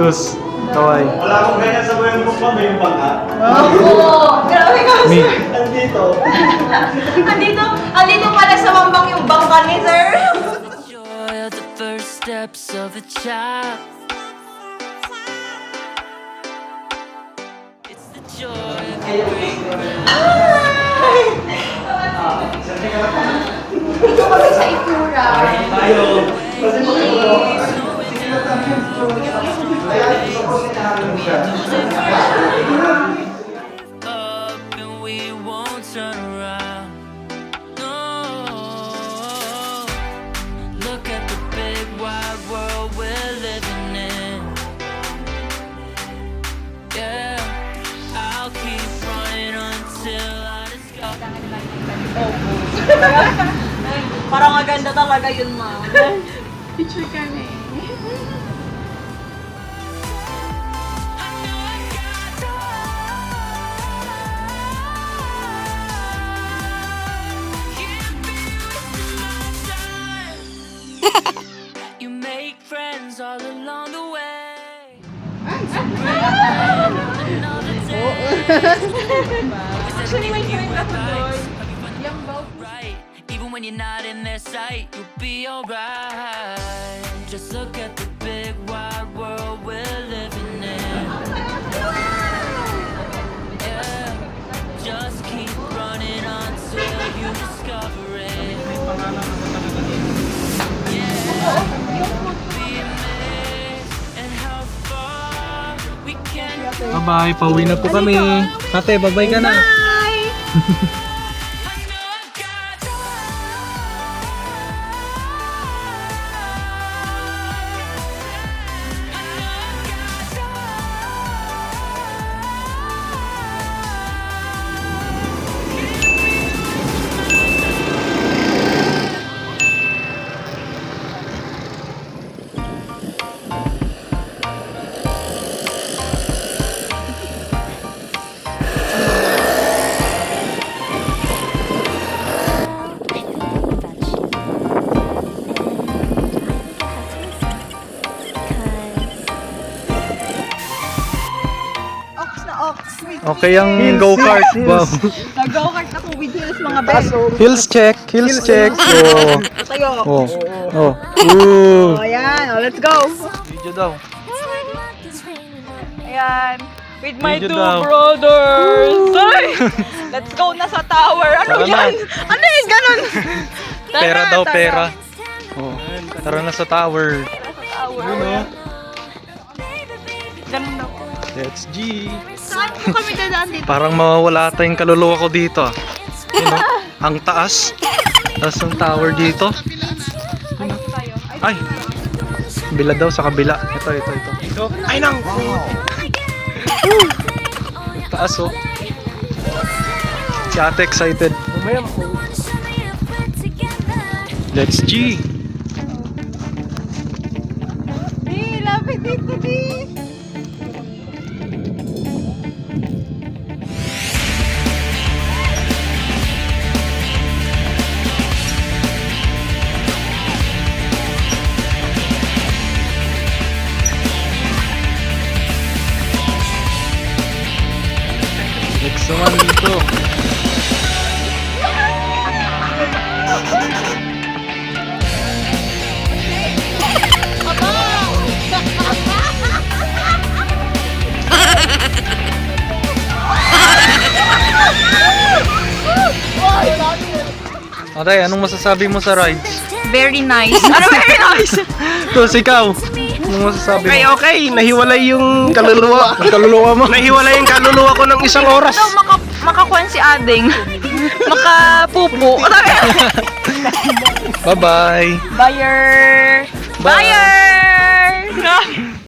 Tus, kaway. Wala akong ganyan sa buhay mo pa, may bangka. Oo! Grabe ka, Me. sir! Andito. Andito pala sa mambang yung bangka ni sir! Joy of the first steps of a child. It's the joy of the great Ikaw kasi sa itura. Tayo. Kasi up and we won't turn around. No, look at the big wide world we're living in. Yeah, I'll keep running until I discover. Parang maganda talaga yun, ma. Picture kami. You make friends all along the way. Another day. Actually, may friend ako doon. Right, even when you're not in their sight, you'll be alright. Just look at the big wide world we're living in. Yeah, just keep running until you discover it. Yeah, be amazed at how far we can go. Bye-bye, pauwi na po kami. Ate, bye-bye ka na. Ox na ox. Okay ang go-kart. Wow. Nag-go-kart ako with heels, mga best. Hills check, hills check. Oh. Tayo. Oh. Oh. Ooh. O, yan. O, let's go. Video daw. Ayan. With my Video two daw. brothers. Ay! Let's go na sa tower. Ano Tara na. yan? Ano yun? Ganun. Tara, Pera daw, tara. pera. Oh. Tara na sa tower. Sa tower. Yun oh. Ganun daw. Let's G. Saan po kami dadaan dito? Parang mawawala tayong kaluluwa ko dito. Ah. Yun oh. Ang taas. Taas ng tower dito. Tayo. Ay. Kabila daw sa kabila. Ito. Ay nang. Taas oh. Si ate excited. Let's G. Di, lapit dito, di. Next naman dito. Ate, anong masasabi mo sa rides? Very nice. Ano very nice? Tos, ikaw. Anong masasabi mo? Okay, nahiwalay yung kaluluwa. Ang kaluluwa mo. Nahiwalay yung kaluluwa ko ng isang oras. Ito, makakuan si Ading. Makapupo. Bye-bye. Buyer! Bye. Buyer!